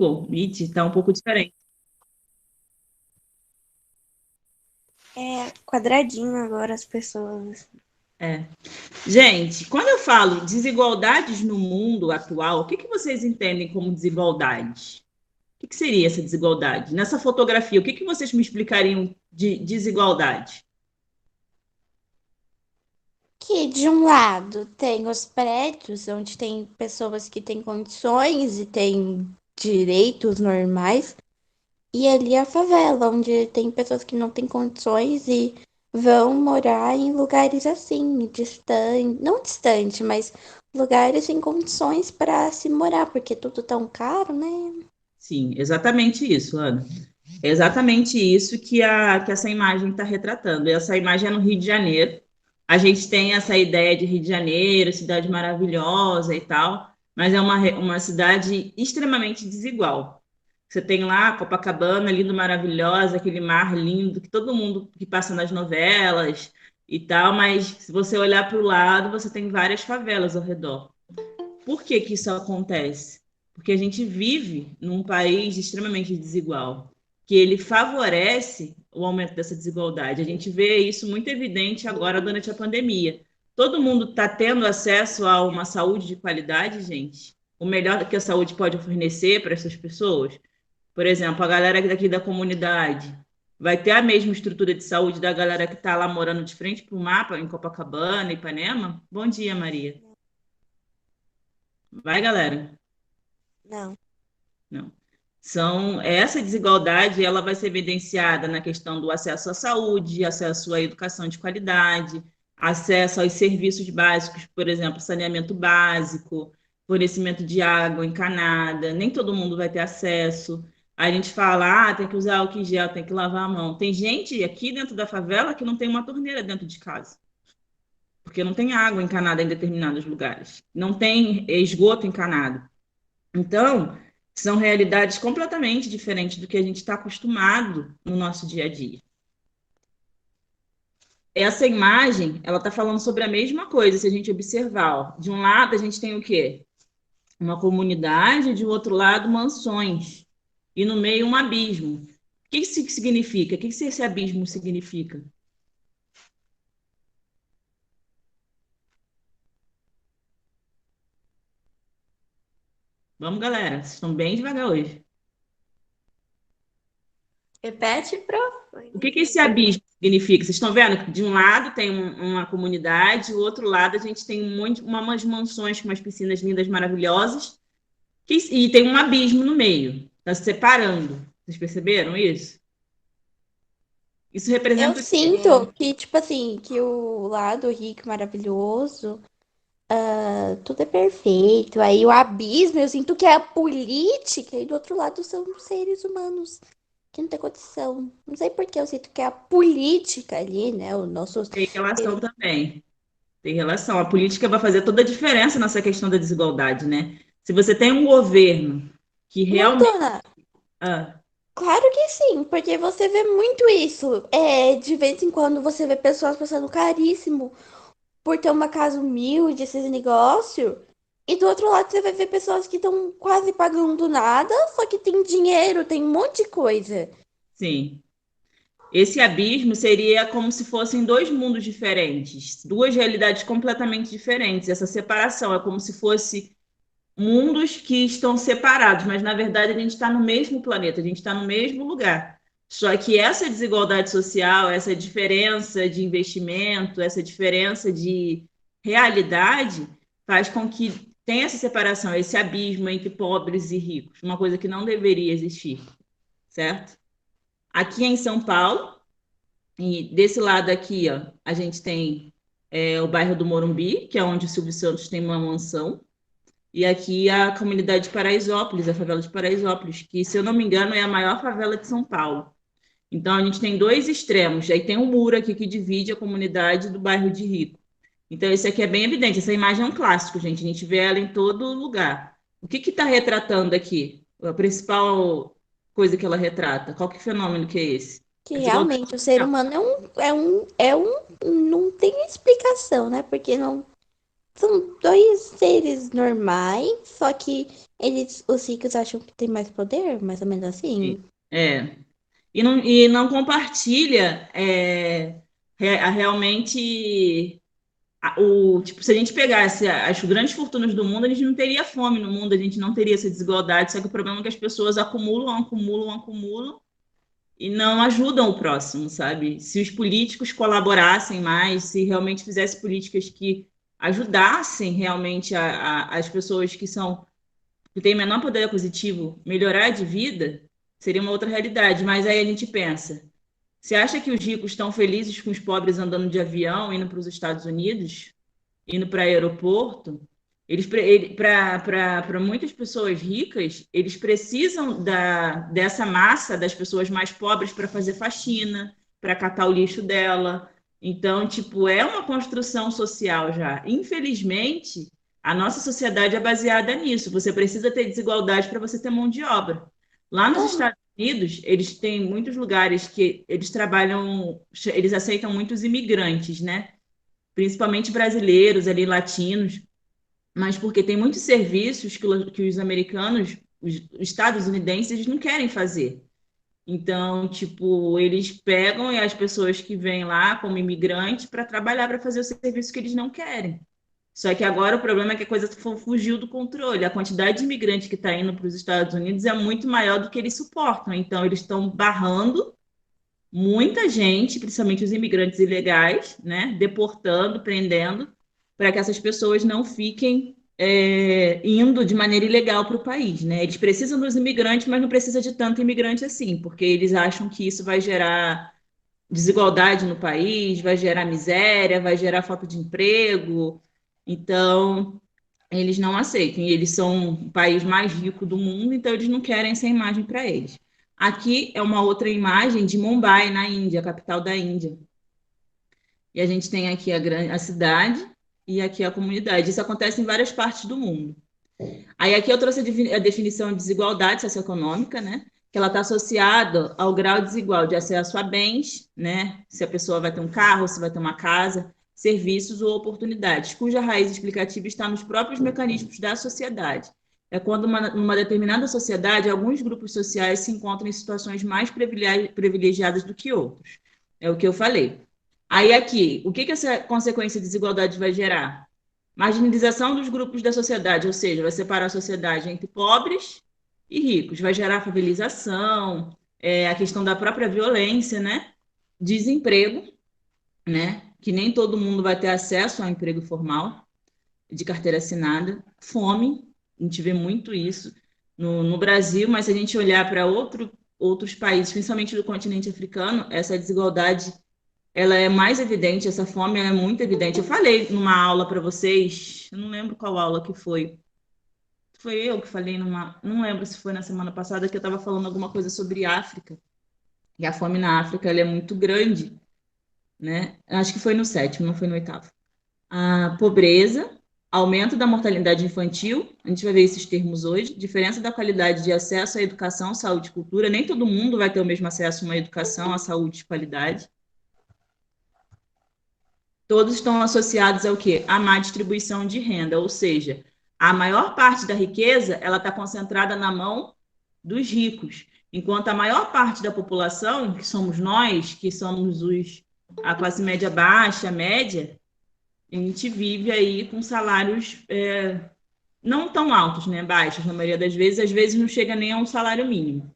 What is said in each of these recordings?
Pô, Meet está um pouco diferente. É quadradinho agora as pessoas. É. Gente, quando eu falo desigualdades no mundo atual, o que vocês entendem como desigualdade? O que seria essa desigualdade? Nessa fotografia, o que vocês me explicariam de desigualdade? Que de um lado tem os prédios, onde tem pessoas que têm condições e têm direitos normais, e ali a favela, onde tem pessoas que não têm condições e vão morar em lugares assim, distante, não distante, mas lugares sem condições para se morar, porque tudo tão caro, né? Sim, exatamente isso, Ana. É exatamente isso que essa imagem está retratando. Essa imagem é no Rio de Janeiro. A gente tem essa ideia de Rio de Janeiro, cidade maravilhosa e tal, mas é uma cidade extremamente desigual. Você tem lá Copacabana, lindo, maravilhosa, aquele mar lindo que todo mundo que passa nas novelas e tal, mas se você olhar para o lado, você tem várias favelas ao redor. Por que que isso acontece? Porque a gente vive num país extremamente desigual, que ele favorece o aumento dessa desigualdade. A gente vê isso muito evidente agora durante a pandemia. Todo mundo está tendo acesso a uma saúde de qualidade, gente. O melhor que a saúde pode fornecer para essas pessoas. Por exemplo, a galera daqui da comunidade vai ter a mesma estrutura de saúde da galera que está lá morando de frente para o mapa, em Copacabana, Ipanema? Bom dia, Maria. Vai, galera. Não. Não. Essa desigualdade, ela vai ser evidenciada na questão do acesso à saúde, acesso à educação de qualidade, acesso aos serviços básicos, por exemplo, saneamento básico, fornecimento de água encanada, nem todo mundo vai ter acesso. A gente fala, tem que usar álcool em gel, tem que lavar a mão. Tem gente aqui dentro da favela que não tem uma torneira dentro de casa, porque não tem água encanada em determinados lugares, não tem esgoto encanado. Então, são realidades completamente diferentes do que a gente está acostumado no nosso dia a dia. Essa imagem, ela está falando sobre a mesma coisa, se a gente observar. Ó. De um lado, a gente tem o quê? Uma comunidade, de outro lado, mansões. E no meio, um abismo. O que isso significa? O que esse abismo significa? Vamos, galera, vocês estão bem devagar hoje. Repete, pro. O que esse abismo significa? Vocês estão vendo que de um lado tem uma comunidade, do outro lado a gente tem umas mansões com umas piscinas lindas, maravilhosas, e tem um abismo no meio, está se separando. Vocês perceberam isso? Isso Eu representa o quê? sinto que, tipo assim, que o lado rico, maravilhoso, tudo é perfeito. Aí o abismo, eu sinto que é a política, e do outro lado são os seres humanos que não tem condição. Não sei por que eu sinto que é a política ali, né? O nosso. Tem relação também. Tem relação. A política vai fazer toda a diferença nessa questão da desigualdade, né? Se você tem um governo que Não, realmente. dona. Ah, Claro que sim, porque você vê muito isso. De vez em quando você vê pessoas passando caríssimo por ter uma casa humilde, esses negócios. E do outro lado você vai ver pessoas que estão quase pagando nada, só que tem dinheiro, tem um monte de coisa. sim. Esse abismo seria como se fossem dois mundos diferentes, duas realidades completamente diferentes. Essa separação é como se fosse mundos que estão separados, mas na verdade a gente está no mesmo planeta, a gente está no mesmo lugar. Só que essa desigualdade social, essa diferença de investimento, essa diferença de realidade, faz com que tenha essa separação, esse abismo entre pobres e ricos, uma coisa que não deveria existir, certo? Aqui em São Paulo, e desse lado aqui, ó, a gente tem o bairro do Morumbi, que é onde o Silvio Santos tem uma mansão, e aqui a comunidade de Paraisópolis, a favela de Paraisópolis, que, se eu não me engano, é a maior favela de São Paulo. Então, a gente tem dois extremos. Aí tem um muro aqui que divide a comunidade do bairro de Rico. Então, esse aqui é bem evidente. Essa imagem é um clássico, gente. A gente vê ela em todo lugar. O que está retratando aqui? A principal coisa que ela retrata? Qual que é o fenômeno que é esse? Que A desigualdade realmente o ser social. humano não tem explicação, né? Porque não são dois seres normais, só que Os ricos acham que tem mais poder, mais ou menos assim. É. E não compartilha realmente tipo, se a gente pegasse as grandes fortunas do mundo, a gente não teria fome no mundo, a gente não teria essa desigualdade, só que o problema é que as pessoas acumulam, acumulam, acumulam e não ajudam o próximo, sabe? Se os políticos colaborassem mais, se realmente fizessem políticas que ajudassem realmente as pessoas que têm menor poder aquisitivo melhorar de vida, seria uma outra realidade. Mas aí a gente pensa, você acha que os ricos estão felizes com os pobres andando de avião, indo para os Estados Unidos, indo para aeroporto? Para muitas pessoas ricas, eles precisam dessa massa das pessoas mais pobres para fazer faxina, para catar o lixo dela. Então, tipo, é uma construção social já. Infelizmente, a nossa sociedade é baseada nisso. Você precisa ter desigualdade para você ter mão de obra. Lá nos Ah, Estados Unidos, eles têm muitos lugares que eles trabalham, eles aceitam muitos imigrantes, né? Principalmente brasileiros ali, latinos, mas porque tem muitos serviços que os americanos, os estadunidenses, eles não querem fazer. Então, tipo, eles pegam as pessoas que vêm lá como imigrantes para trabalhar, para fazer o serviço que eles não querem. Só que agora o problema é que a coisa fugiu do controle. A quantidade de imigrantes que está indo para os Estados Unidos é muito maior do que eles suportam. Então, eles estão barrando muita gente, principalmente os imigrantes ilegais, né, deportando, prendendo, para que essas pessoas não fiquem indo de maneira ilegal para o país, né? Eles precisam dos imigrantes, mas não precisa de tanto imigrante assim, porque eles acham que isso vai gerar desigualdade no país, vai gerar miséria, vai gerar falta de emprego. Então, eles não aceitam. E eles são o país mais rico do mundo, então eles não querem essa imagem para eles. Aqui é uma outra imagem de Mumbai, na Índia, capital da Índia. E a gente tem aqui a cidade e aqui a comunidade. Isso acontece em várias partes do mundo. Aí aqui eu trouxe a definição de desigualdade socioeconômica, né? Que ela está associada ao grau desigual de acesso a bens, né? Se a pessoa vai ter um carro, se vai ter uma casa, serviços ou oportunidades, cuja raiz explicativa está nos próprios mecanismos da sociedade. É quando numa determinada sociedade, alguns grupos sociais se encontram em situações mais privilegiadas do que outros. É o que eu falei. Aí aqui, o que essa consequência de desigualdade vai gerar? Marginalização dos grupos da sociedade, ou seja, vai separar a sociedade entre pobres e ricos, vai gerar favelização, a questão da própria violência, né? Desemprego, né? Que nem todo mundo vai ter acesso ao emprego formal, de carteira assinada, fome, a gente vê muito isso no Brasil, mas se a gente olhar para outros países, principalmente do continente africano, essa desigualdade ela é mais evidente, essa fome ela é muito evidente. Eu falei numa aula para vocês, eu não lembro qual aula que foi. Foi eu que falei numa, não lembro se foi na semana passada que eu estava falando alguma coisa sobre África. E a fome na África ela é muito grande, né? Acho que foi no sétimo, não foi no oitavo. A pobreza, aumento da mortalidade infantil, a gente vai ver esses termos hoje, diferença da qualidade de acesso à educação, saúde e cultura. Nem todo mundo vai ter o mesmo acesso a uma educação, à saúde de qualidade. Todos estão associados ao quê? À má distribuição de renda, ou seja, a maior parte da riqueza ela está concentrada na mão dos ricos, enquanto a maior parte da população, que somos nós, que somos a classe média baixa, média, a gente vive aí com salários não tão altos, né? Baixos, na maioria das vezes, às vezes não chega nem a um salário mínimo.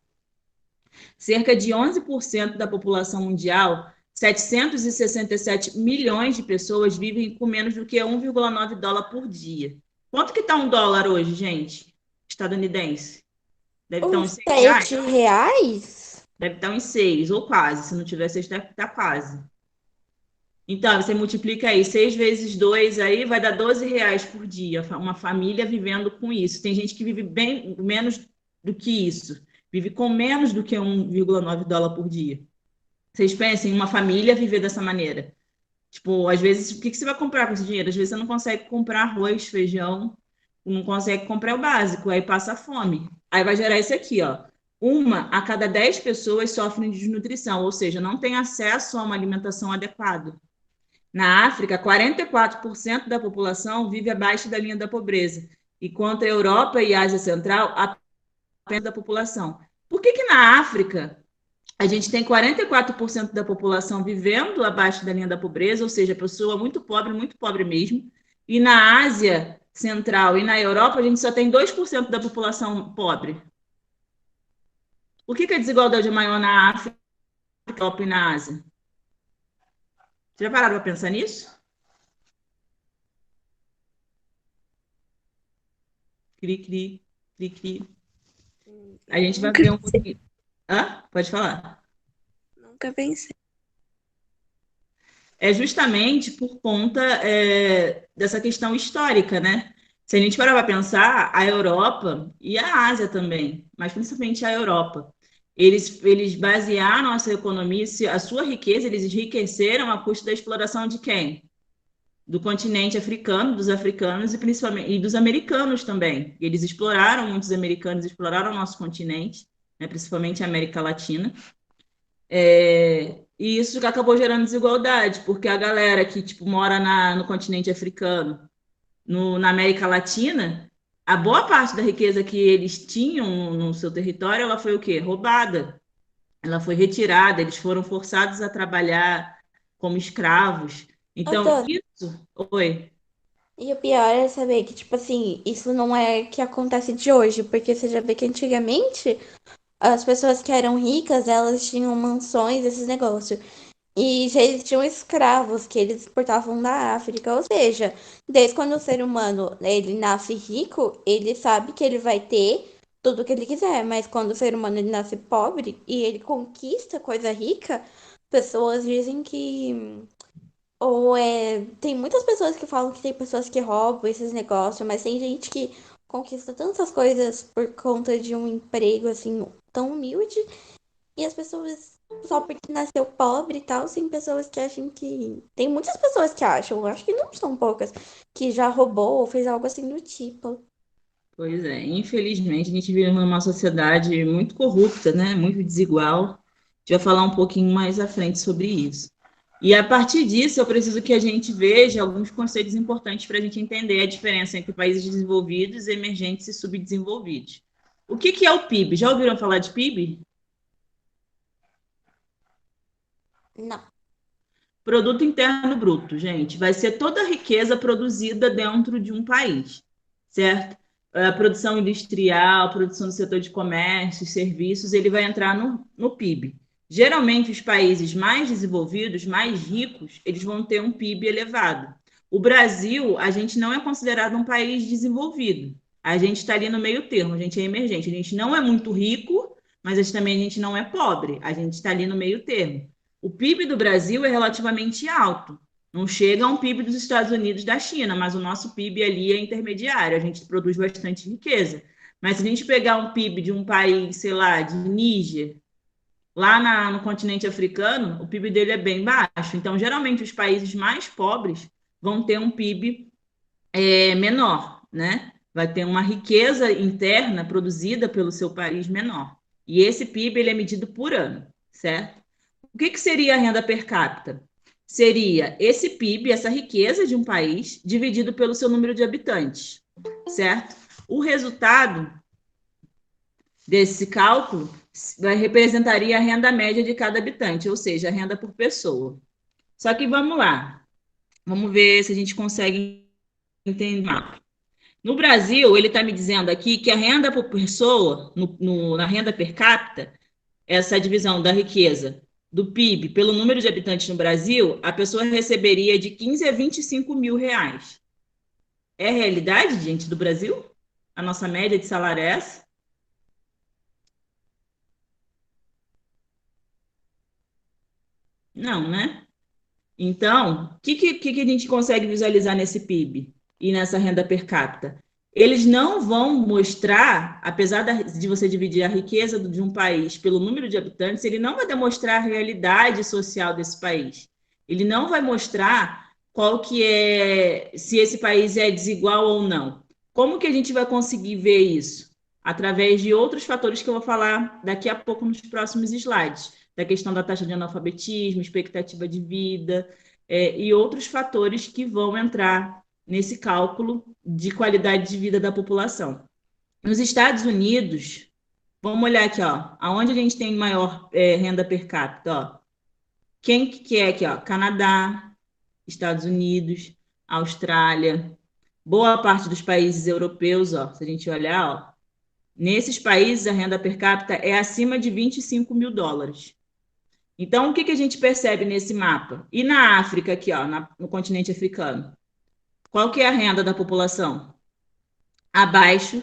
Cerca de 11% da população mundial, 767 milhões de pessoas vivem com menos do que 1,9 dólar por dia. Quanto que está um dólar hoje, gente? Estadunidense? Deve estar uns uns R$ 6. R$ 7? Deve estar uns 6, ou quase. Se não tiver 6, deve estar quase. Então, você multiplica aí, 6 vezes 2, aí vai dar R$ 12 por dia. Uma família vivendo com isso. Tem gente que vive bem menos do que isso. Vive com menos do que 1,9 dólar por dia. Vocês pensem em uma família viver dessa maneira. Tipo, às vezes, o que você vai comprar com esse dinheiro? Às vezes você não consegue comprar arroz, feijão, não consegue comprar o básico, aí passa fome. Aí vai gerar isso aqui, ó. Uma a cada 10 pessoas sofrem de desnutrição, ou seja, não tem acesso a uma alimentação adequada. Na África, 44% da população vive abaixo da linha da pobreza. enquanto a Europa e a Ásia Central, apenas da população. Por que que na África a gente tem 44% da população vivendo abaixo da linha da pobreza, ou seja, pessoa muito pobre mesmo, e na Ásia Central e na Europa a gente só tem 2% da população pobre? Por que que a desigualdade é maior na África, na Europa e na Ásia? Já pararam para pensar nisso? Cri, cri, cri, cri. A gente vai Nunca ver um pensei. pouquinho. Hã? Pode falar. Nunca pensei. É justamente por conta dessa questão histórica, né? Se a gente parar para pensar, a Europa e a Ásia também, mas principalmente a Europa, eles basearam a sua economia, a sua riqueza, eles enriqueceram a custo da exploração de quem? Do continente africano, dos africanos e principalmente e dos americanos também. Eles exploraram, muitos americanos exploraram o nosso continente, né, principalmente a América Latina. E isso que acabou gerando desigualdade, porque a galera que tipo, mora no continente africano, na América Latina, a boa parte da riqueza que eles tinham no seu território, ela foi o quê? Roubada. Ela foi retirada, eles foram forçados a trabalhar como escravos. Ô, Então, Dani, isso. Oi. e o pior é saber que, tipo assim, isso não é que acontece de hoje, porque você já vê que antigamente as pessoas que eram ricas, elas tinham mansões, esses negócios. E já existiam escravos que eles exportavam da África. Ou seja, desde quando o ser humano ele nasce rico, ele sabe que ele vai ter tudo que ele quiser. Mas quando o ser humano ele nasce pobre e ele conquista coisa rica, pessoas dizem que ou é. Tem muitas pessoas que falam que tem pessoas que roubam esses negócios, mas tem gente que conquista tantas coisas por conta de um emprego assim tão humilde. E as pessoas, só porque nasceu pobre e tal, tem pessoas que acham que. Tem muitas pessoas que acham, eu acho que não são poucas, que já roubou ou fez algo assim do tipo. Pois é, infelizmente a gente vive numa sociedade muito corrupta, né? Muito desigual. A gente vai falar um pouquinho mais à frente sobre isso. E a partir disso, eu preciso que a gente veja alguns conceitos importantes para a gente entender a diferença entre países desenvolvidos, emergentes e subdesenvolvidos. O que que é o PIB? Já ouviram falar de PIB? Não. Produto Interno Bruto, gente, vai ser toda a riqueza produzida dentro de um país, certo? A produção industrial, a produção do setor de comércio, serviços, ele vai entrar no PIB. Geralmente, os países mais desenvolvidos, mais ricos, eles vão ter um PIB elevado. O Brasil, a gente não é considerado um país desenvolvido. A gente está ali no meio termo, a gente é emergente. A gente não é muito rico, mas também a gente não é pobre. A gente está ali no meio termo. O PIB do Brasil é relativamente alto. Não chega a um PIB dos Estados Unidos da China, mas o nosso PIB ali é intermediário. A gente produz bastante riqueza. Mas se a gente pegar um PIB de um país, sei lá, de Níger, lá no continente africano, o PIB dele é bem baixo. Então, geralmente, os países mais pobres vão ter um PIB menor, né? Vai ter uma riqueza interna produzida pelo seu país menor. E esse PIB ele é medido por ano, certo? O que seria a renda per capita? Seria esse PIB, essa riqueza de um país, dividido pelo seu número de habitantes, certo? O resultado desse cálculo representaria a renda média de cada habitante, ou seja, a renda por pessoa. Só que vamos lá, vamos ver se a gente consegue entender. No Brasil, ele está me dizendo aqui que a renda por pessoa, na renda per capita, essa divisão da riqueza do PIB pelo número de habitantes no Brasil, a pessoa receberia de 15 a 25 mil reais. É a realidade, gente, do Brasil? A nossa média de salário é essa? Não, né? Então, o que a gente consegue visualizar nesse PIB e nessa renda per capita? Eles não vão mostrar, apesar de você dividir a riqueza de um país pelo número de habitantes, ele não vai demonstrar a realidade social desse país. Ele não vai mostrar qual que é, se esse país é desigual ou não. Como que a gente vai conseguir ver isso? Através de outros fatores que eu vou falar daqui a pouco nos próximos slides, da questão da taxa de analfabetismo, expectativa de vida, e outros fatores que vão entrar nesse cálculo de qualidade de vida da população. Nos Estados Unidos, vamos olhar aqui, ó, aonde a gente tem maior renda per capita, ó. Quem que é aqui, ó? Canadá, Estados Unidos, Austrália, boa parte dos países europeus, ó, se a gente olhar, ó, nesses países a renda per capita é acima de 25 mil dólares. Então, o que a gente percebe nesse mapa? E na África, aqui, ó, no continente africano? Qual que é a renda da população? Abaixo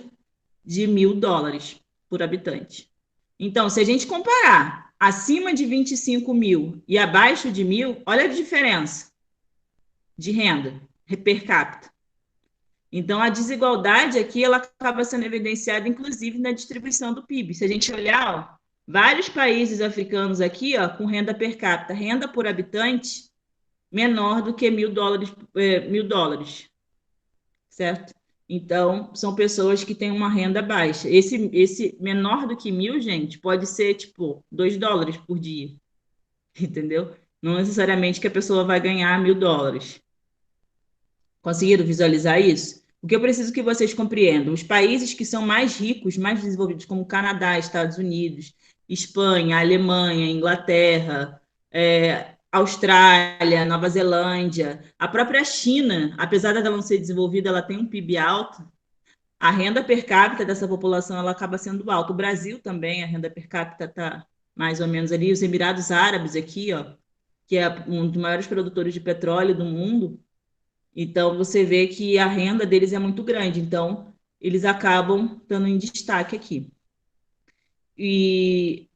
de 1.000 dólares por habitante. Então, se a gente comparar acima de 25 mil e abaixo de 1.000, olha a diferença de renda per capita. Então, a desigualdade aqui ela acaba sendo evidenciada, inclusive, na distribuição do PIB. Se a gente olhar, ó, vários países africanos aqui, ó, com renda per capita, renda por habitante, menor do que 1.000 dólares, 1.000 dólares, certo? Então, são pessoas que têm uma renda baixa. Esse menor do que 1.000, gente, pode ser, tipo, 2 dólares por dia, entendeu? Não necessariamente que a pessoa vai ganhar 1.000 dólares. Conseguiram visualizar isso? O que eu preciso que vocês compreendam, os países que são mais ricos, mais desenvolvidos, como Canadá, Estados Unidos, Espanha, Alemanha, Inglaterra, Austrália, Nova Zelândia, a própria China, apesar dela não ser desenvolvida, ela tem um PIB alto, a renda per capita dessa população ela acaba sendo alta. O Brasil também, a renda per capita está mais ou menos ali. Os Emirados Árabes aqui, ó, que é um dos maiores produtores de petróleo do mundo, então você vê que a renda deles é muito grande. Então eles acabam estando em destaque aqui. E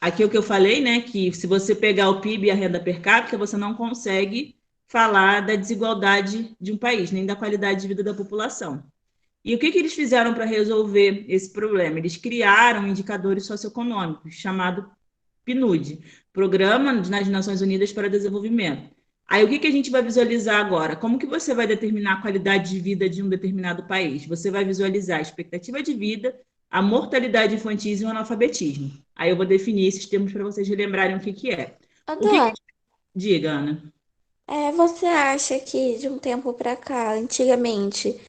aqui é o que eu falei, né? Que se você pegar o PIB e a renda per capita, você não consegue falar da desigualdade de um país, nem da qualidade de vida da população. E o que eles fizeram para resolver esse problema? Eles criaram indicadores socioeconômicos, chamado PNUD, Programa das Nações Unidas para o Desenvolvimento. Aí o que a gente vai visualizar agora? Como que você vai determinar a qualidade de vida de um determinado país? Você vai visualizar a expectativa de vida, a mortalidade infantil e o analfabetismo. Aí eu vou definir esses termos para vocês relembrarem o que é. O que... Adoro. Diga, Ana. Você acha que de um tempo pra cá, antigamente,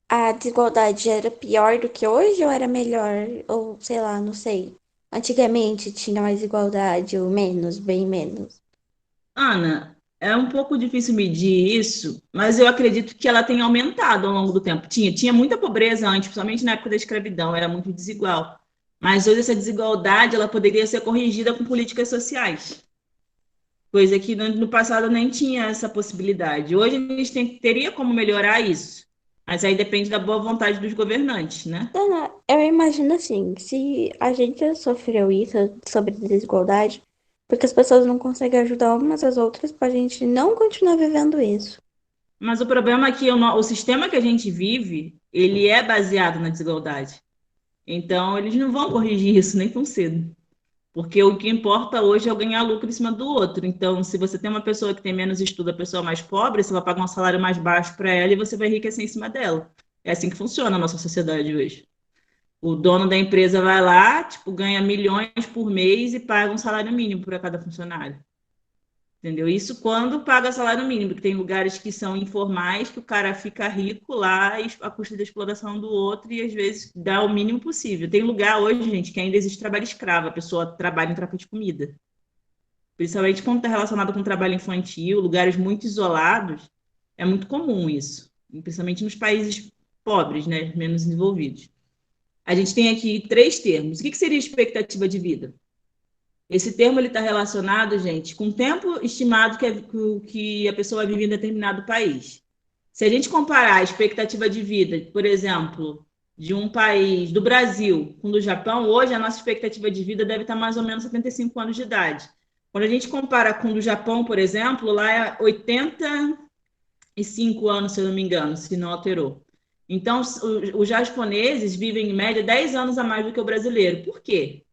a desigualdade era pior do que hoje ou era melhor? Ou sei lá, não sei. Antigamente tinha mais igualdade ou menos, bem menos. Ana, é um pouco difícil medir isso, mas eu acredito que ela tem aumentado ao longo do tempo. Tinha muita pobreza antes, principalmente na época da escravidão, era muito desigual. Mas hoje essa desigualdade ela poderia ser corrigida com políticas sociais, coisa que no passado nem tinha essa possibilidade. Hoje a gente teria como melhorar isso, mas aí depende da boa vontade dos governantes, né? Dana, eu imagino assim, se a gente já sofreu isso sobre desigualdade, porque as pessoas não conseguem ajudar umas às outras pra gente não continuar vivendo isso. Mas o problema é que o sistema que a gente vive, ele é baseado na desigualdade. Então, eles não vão corrigir isso nem tão cedo. Porque o que importa hoje é eu ganhar lucro em cima do outro. Então, se você tem uma pessoa que tem menos estudo, a pessoa mais pobre, você vai pagar um salário mais baixo para ela e você vai enriquecer em cima dela. É assim que funciona a nossa sociedade hoje. O dono da empresa vai lá, tipo, ganha milhões por mês e paga um salário mínimo para cada funcionário. Entendeu? Isso quando paga salário mínimo, porque tem lugares que são informais, que o cara fica rico lá à custa da exploração do outro e às vezes dá o mínimo possível. Tem lugar hoje, gente, que ainda existe trabalho escravo, a pessoa trabalha em troca de comida. Principalmente quando está relacionado com trabalho infantil, lugares muito isolados, é muito comum isso, principalmente nos países pobres, né, menos desenvolvidos. A gente tem aqui três termos. O que seria expectativa de vida? Esse termo está relacionado, gente, com o tempo estimado que a pessoa vive em determinado país. Se a gente comparar a expectativa de vida, por exemplo, de um país, do Brasil, com o do Japão, hoje a nossa expectativa de vida deve estar mais ou menos 75 anos de idade. Quando a gente compara com o do Japão, por exemplo, lá é 85 anos, se eu não me engano, se não alterou. Então, os japoneses vivem, em média, 10 anos a mais do que o brasileiro. Por quê?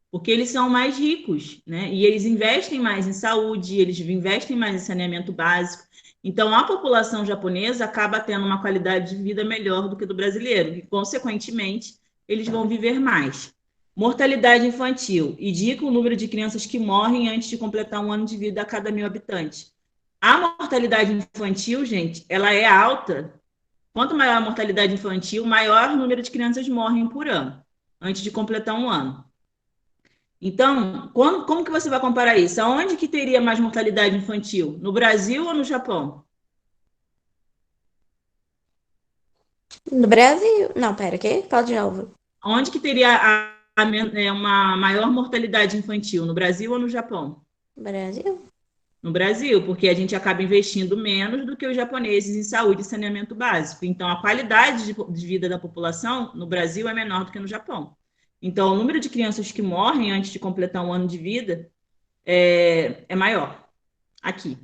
Porque eles são mais ricos, né? E eles investem mais em saúde, eles investem mais em saneamento básico. Então, a população japonesa acaba tendo uma qualidade de vida melhor do que do brasileiro, e, consequentemente, eles vão viver mais. Mortalidade infantil. Indica o número de crianças que morrem antes de completar 1 ano de vida a cada 1.000 habitantes. A mortalidade infantil, gente, ela é alta. Quanto maior a mortalidade infantil, maior o número de crianças morrem por ano, antes de completar 1 ano. Então, como que você vai comparar isso? Aonde que teria mais mortalidade infantil? No Brasil ou no Japão? No Brasil. Não, pera, o quê? Fala de novo. Onde que teria uma maior mortalidade infantil? No Brasil ou no Japão? Brasil? No Brasil, porque a gente acaba investindo menos do que os japoneses em saúde e saneamento básico. Então, a qualidade de vida da população no Brasil é menor do que no Japão. Então, o número de crianças que morrem antes de completar 1 ano de vida é maior aqui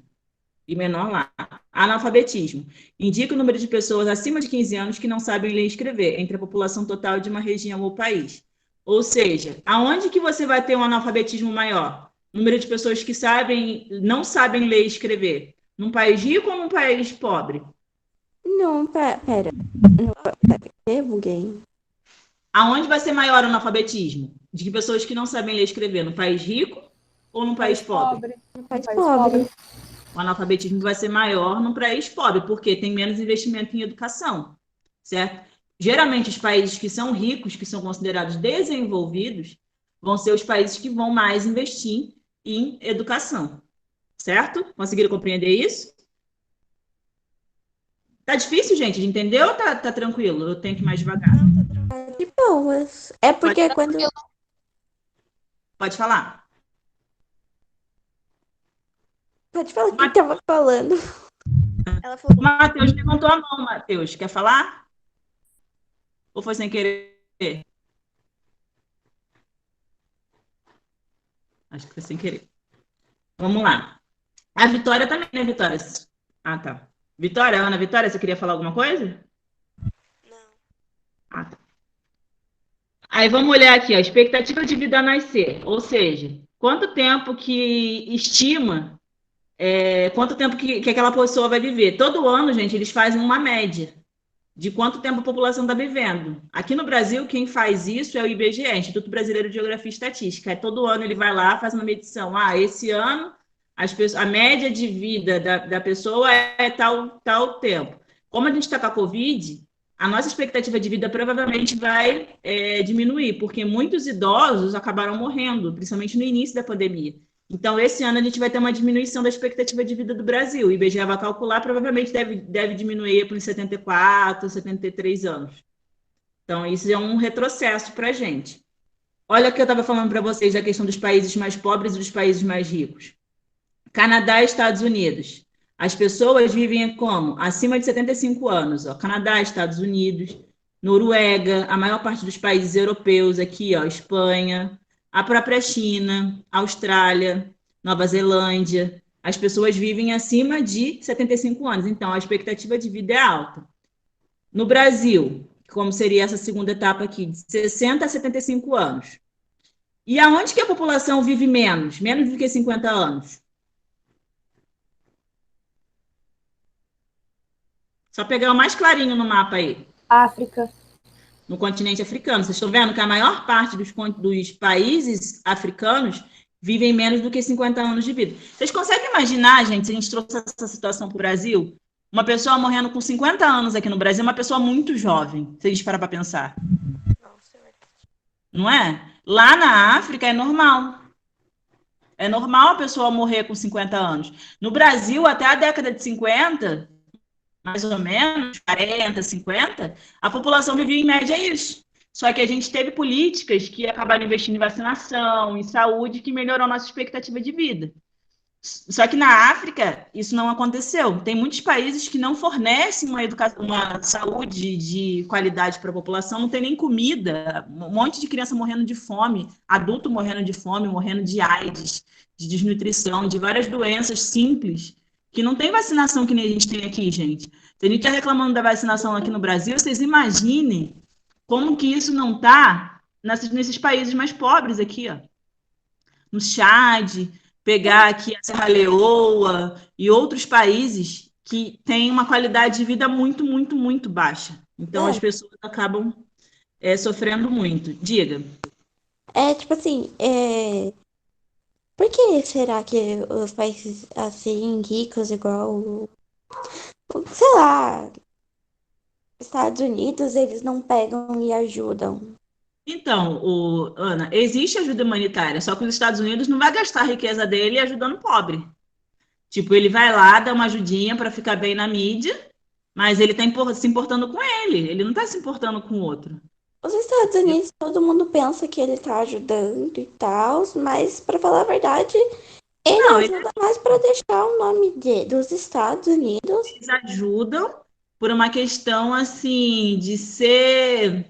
e menor lá. Analfabetismo. Indica o número de pessoas acima de 15 anos que não sabem ler e escrever entre a população total de uma região ou país. Ou seja, aonde que você vai ter um analfabetismo maior? Número de pessoas que não sabem ler e escrever. Num país rico ou num país pobre? Não, pera. Não, pera. Eu buguei. Aonde vai ser maior o analfabetismo? De que pessoas que não sabem ler e escrever? No país rico ou no país pobre? No país pobre. O analfabetismo vai ser maior no país pobre, porque tem menos investimento em educação, certo? Geralmente, os países que são ricos, que são considerados desenvolvidos, vão ser os países que vão mais investir em educação, certo? Conseguiram compreender isso? Tá difícil, gente, de entender ou tá tranquilo? Eu tenho que ir mais devagar. De boas. É porque quando. Pode falar. Pode falar o que tava falando. Ela falou. O Matheus levantou a mão, Matheus. Quer falar? Ou foi sem querer? Acho que foi sem querer. Vamos lá. A Vitória também, né, Vitória? Ah, tá. Vitória, Ana Vitória, você queria falar alguma coisa? Não. Ah, tá. Aí vamos olhar aqui, a expectativa de vida a nascer, ou seja, quanto tempo que estima, quanto tempo que aquela pessoa vai viver. Todo ano, gente, eles fazem uma média de quanto tempo a população está vivendo. Aqui no Brasil, quem faz isso é o IBGE, Instituto Brasileiro de Geografia e Estatística. Todo ano ele vai lá, faz uma medição. Ah, esse ano a média de vida da pessoa é tal tempo. Como a gente está com a Covid, a nossa expectativa de vida provavelmente vai diminuir, porque muitos idosos acabaram morrendo, principalmente no início da pandemia. Então, esse ano a gente vai ter uma diminuição da expectativa de vida do Brasil. O IBGE vai calcular, provavelmente deve diminuir para uns 74, 73 anos. Então, isso é um retrocesso para a gente. Olha o que eu estava falando para vocês da questão dos países mais pobres e dos países mais ricos. Canadá e Estados Unidos. As pessoas vivem como? Acima de 75 anos. Ó. Canadá, Estados Unidos, Noruega, a maior parte dos países europeus aqui, ó, Espanha, a própria China, Austrália, Nova Zelândia. As pessoas vivem acima de 75 anos. Então, a expectativa de vida é alta. No Brasil, como seria essa segunda etapa aqui, de 60 a 75 anos. E aonde que a população vive menos? Menos do que 50 anos? Só pegar o mais clarinho no mapa aí. África. No continente africano. Vocês estão vendo que a maior parte dos países africanos vivem menos do que 50 anos de vida. Vocês conseguem imaginar, gente, se a gente trouxe essa situação para o Brasil? Uma pessoa morrendo com 50 anos aqui no Brasil é uma pessoa muito jovem, se a gente parar para pensar. Não é? Lá na África é normal. É normal a pessoa morrer com 50 anos. No Brasil, até a década de 50, mais ou menos, 40, 50, a população vivia em média isso. Só que a gente teve políticas que acabaram investindo em vacinação, em saúde, que melhorou a nossa expectativa de vida. Só que na África, isso não aconteceu. Tem muitos países que não fornecem uma saúde de qualidade para a população, não tem nem comida, um monte de criança morrendo de fome, adulto morrendo de fome, morrendo de AIDS, de desnutrição, de várias doenças simples, que não tem vacinação que nem a gente tem aqui, gente. Se a gente está reclamando da vacinação aqui no Brasil, vocês imaginem como que isso não está nesses países mais pobres aqui, ó. No Chad, pegar aqui a Serra Leoa e outros países que têm uma qualidade de vida muito, muito, muito baixa. Então, as pessoas acabam sofrendo muito. Diga. É tipo assim, por que será que os países assim, ricos, igual, sei lá, Estados Unidos, eles não pegam e ajudam? Então, Ana, existe ajuda humanitária, só que os Estados Unidos não vai gastar a riqueza dele ajudando o pobre. Tipo, ele vai lá, dá uma ajudinha para ficar bem na mídia, mas ele está se importando com ele não está se importando com o outro. Os Estados Unidos, todo mundo pensa que ele tá ajudando e tal, mas pra falar a verdade, ele Não, ajuda mais pra deixar o nome dos Estados Unidos. eles ajudam por uma questão assim de ser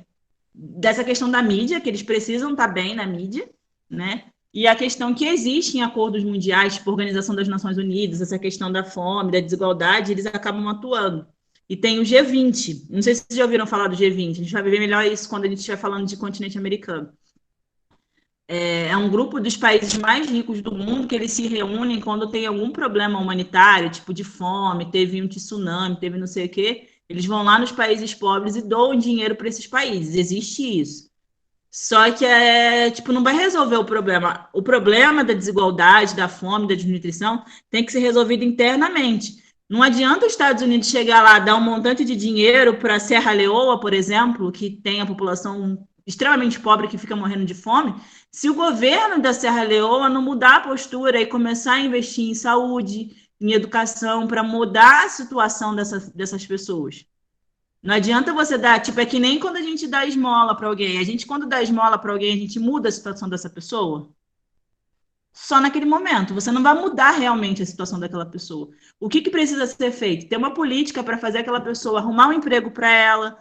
dessa questão da mídia, que eles precisam estar bem na mídia, né? E a questão que existe em acordos mundiais, tipo a Organização das Nações Unidas, essa questão da fome, da desigualdade, eles acabam atuando. E tem o G20. Não sei se vocês já ouviram falar do G20. A gente vai ver melhor isso quando a gente estiver falando de continente americano. É um grupo dos países mais ricos do mundo que eles se reúnem quando tem algum problema humanitário, tipo de fome, teve um tsunami, teve não sei o quê. Eles vão lá nos países pobres e doam dinheiro para esses países. Existe isso. Só que tipo, não vai resolver o problema. O problema da desigualdade, da fome, da desnutrição tem que ser resolvido internamente. Não adianta os Estados Unidos chegar lá, dar um montante de dinheiro para a Serra Leoa, por exemplo, que tem a população extremamente pobre que fica morrendo de fome, se o governo da Serra Leoa não mudar a postura e começar a investir em saúde, em educação, para mudar a situação dessas pessoas. Não adianta você dar, tipo, é que nem quando a gente dá esmola para alguém. A gente, quando dá esmola para alguém, a gente muda a situação dessa pessoa? Só naquele momento. Você não vai mudar realmente a situação daquela pessoa. O que precisa ser feito? Ter uma política para fazer aquela pessoa arrumar um emprego para ela,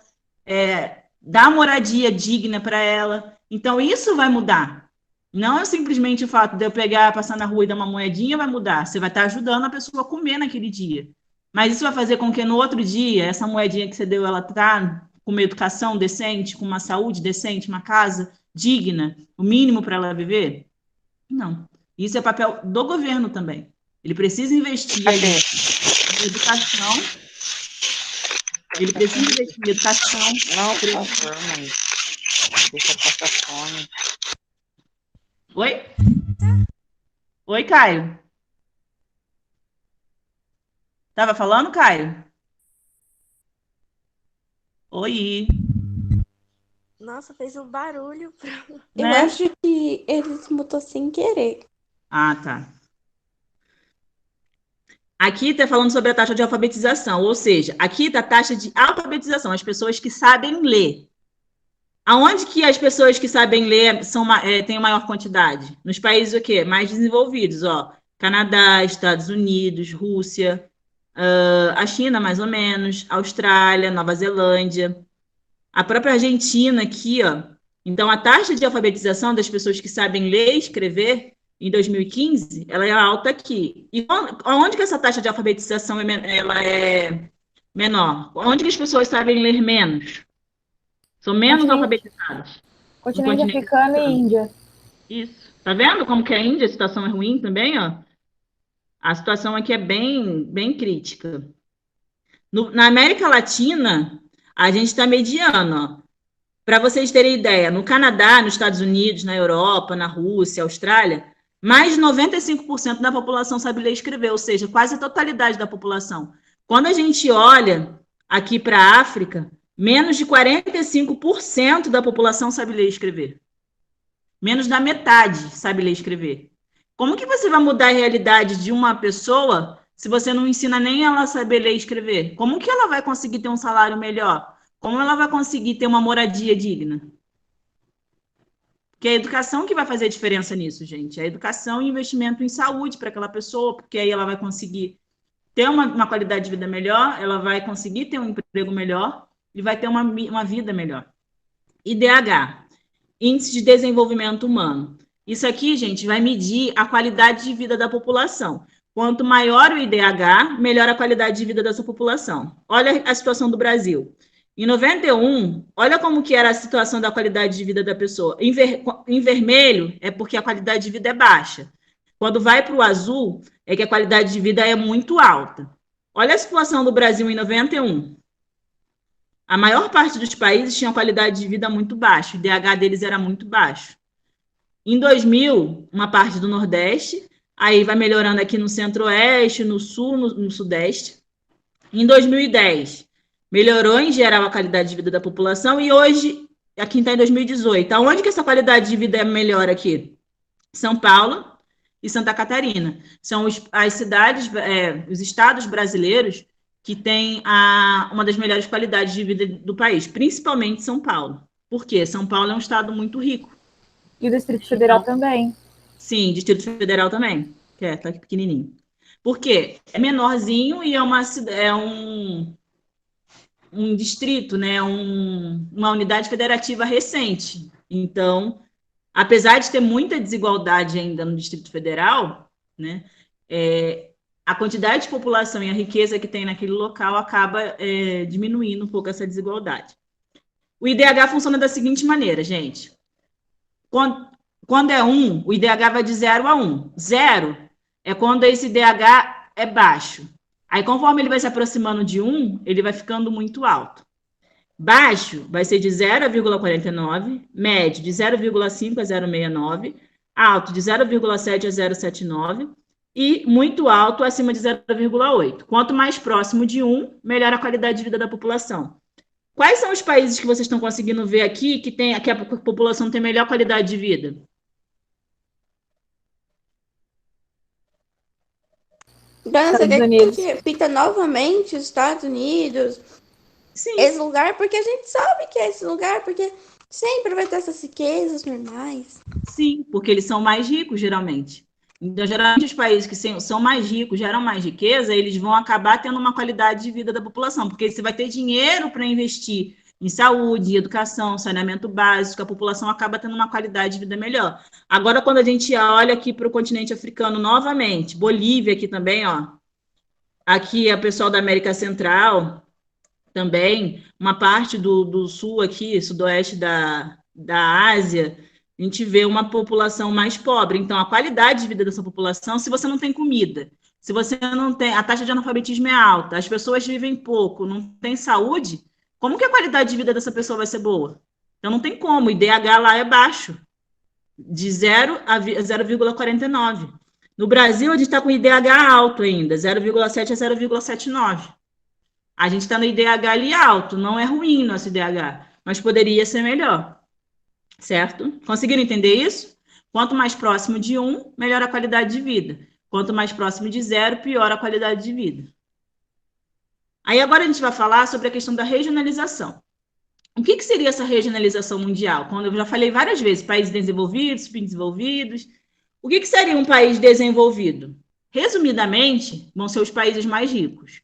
dar moradia digna para ela. Então, isso vai mudar. Não é simplesmente o fato de eu pegar, passar na rua e dar uma moedinha vai mudar. Você vai estar ajudando a pessoa a comer naquele dia. Mas isso vai fazer com que no outro dia, essa moedinha que você deu, ela tá com uma educação decente, com uma saúde decente, uma casa digna, o mínimo para ela viver? Não. Isso é papel do governo também. Ele precisa investir aí em educação. Ele precisa investir em educação. Não, por favor, mãe. Deixa eu passar fome. Oi? Oi, Caio. Tava falando, Caio? Oi. Nossa, fez um barulho. Eu Né? acho que ele se mutou sem querer. Ah, tá. Aqui está falando sobre a taxa de alfabetização, ou seja, aqui está a taxa de alfabetização, as pessoas que sabem ler. Aonde que as pessoas que sabem ler têm maior quantidade? Nos países o quê? Mais desenvolvidos, ó. Canadá, Estados Unidos, Rússia, a China, mais ou menos, Austrália, Nova Zelândia, a própria Argentina aqui, ó. Então, a taxa de alfabetização das pessoas que sabem ler e escrever em 2015, ela é alta aqui. E onde que essa taxa de alfabetização ela é menor? Onde que as pessoas sabem ler menos? São menos alfabetizadas. Continente africano e Índia. Isso. Tá vendo como que a Índia, a situação é ruim também, ó? A situação aqui é bem, bem crítica. Na América Latina, a gente está mediano, ó. Para vocês terem ideia, no Canadá, nos Estados Unidos, na Europa, na Rússia, Austrália, mais de 95% da população sabe ler e escrever, ou seja, quase a totalidade da população. Quando a gente olha aqui para a África, menos de 45% da população sabe ler e escrever. Menos da metade sabe ler e escrever. Como que você vai mudar a realidade de uma pessoa se você não ensina nem ela a saber ler e escrever? Como que ela vai conseguir ter um salário melhor? Como ela vai conseguir ter uma moradia digna? Porque é a educação que vai fazer a diferença nisso, gente. A educação e investimento em saúde para aquela pessoa, porque aí ela vai conseguir ter uma qualidade de vida melhor, ela vai conseguir ter um emprego melhor e vai ter uma vida melhor. IDH, Índice de Desenvolvimento Humano. Isso aqui, gente, vai medir a qualidade de vida da população. Quanto maior o IDH, melhor a qualidade de vida dessa população. Olha a situação do Brasil. Em 91, olha como que era a situação da qualidade de vida da pessoa. Em vermelho é porque a qualidade de vida é baixa. Quando vai para o azul, é que a qualidade de vida é muito alta. Olha a situação do Brasil em 91. A maior parte dos países tinha qualidade de vida muito baixa, o IDH deles era muito baixo. Em 2000, uma parte do Nordeste, aí vai melhorando aqui no Centro-Oeste, no Sul, no Sudeste. Em 2010, melhorou em geral a qualidade de vida da população e hoje, aqui está em 2018. Aonde que essa qualidade de vida é melhor aqui? São Paulo e Santa Catarina. São as cidades, os estados brasileiros que têm uma das melhores qualidades de vida do país, principalmente São Paulo. Por quê? São Paulo é um estado muito rico. E o Distrito Federal também. Sim, Distrito Federal também, que tá aqui pequenininho. Por quê? É menorzinho e é um distrito, né? Uma unidade federativa recente. Então, apesar de ter muita desigualdade ainda no Distrito Federal, né? A quantidade de população e a riqueza que tem naquele local acaba diminuindo um pouco essa desigualdade. O IDH funciona da seguinte maneira, gente. Quando é 1, o IDH vai de 0 a 1. 0 é quando esse IDH é baixo. Aí, conforme ele vai se aproximando de 1, ele vai ficando muito alto. Baixo vai ser de 0,49, médio de 0,5 a 0,69, alto de 0,7 a 0,79 e muito alto acima de 0,8. Quanto mais próximo de 1, melhor a qualidade de vida da população. Quais são os países que vocês estão conseguindo ver aqui que a população tem melhor qualidade de vida? Dona, você quer que a gente repita novamente os Estados Unidos? Sim. Esse lugar, porque a gente sabe que é esse lugar, porque sempre vai ter essas riquezas normais. Sim, porque eles são mais ricos, geralmente. Então, geralmente, os países que são mais ricos, geram mais riqueza, eles vão acabar tendo uma qualidade de vida da população, porque você vai ter dinheiro para investir em saúde, educação, saneamento básico, a população acaba tendo uma qualidade de vida melhor. Agora, quando a gente olha aqui para o continente africano novamente, Bolívia aqui também, ó, aqui é o pessoal da América Central, também, uma parte do sul aqui, sudoeste da Ásia, a gente vê uma população mais pobre. Então, a qualidade de vida dessa população, se você não tem comida, se você não tem, a taxa de analfabetismo é alta, as pessoas vivem pouco, não tem saúde, como que a qualidade de vida dessa pessoa vai ser boa? Então, não tem como, o IDH lá é baixo, de 0 a 0,49. No Brasil, a gente está com IDH alto ainda, 0,7 a 0,79. A gente está no IDH ali alto, não é ruim nosso IDH, mas poderia ser melhor, certo? Conseguiram entender isso? Quanto mais próximo de 1, melhor a qualidade de vida. Quanto mais próximo de 0, pior a qualidade de vida. Aí agora a gente vai falar sobre a questão da regionalização. O que seria essa regionalização mundial? Quando eu já falei várias vezes, países desenvolvidos, subdesenvolvidos. O que seria um país desenvolvido? Resumidamente, vão ser os países mais ricos.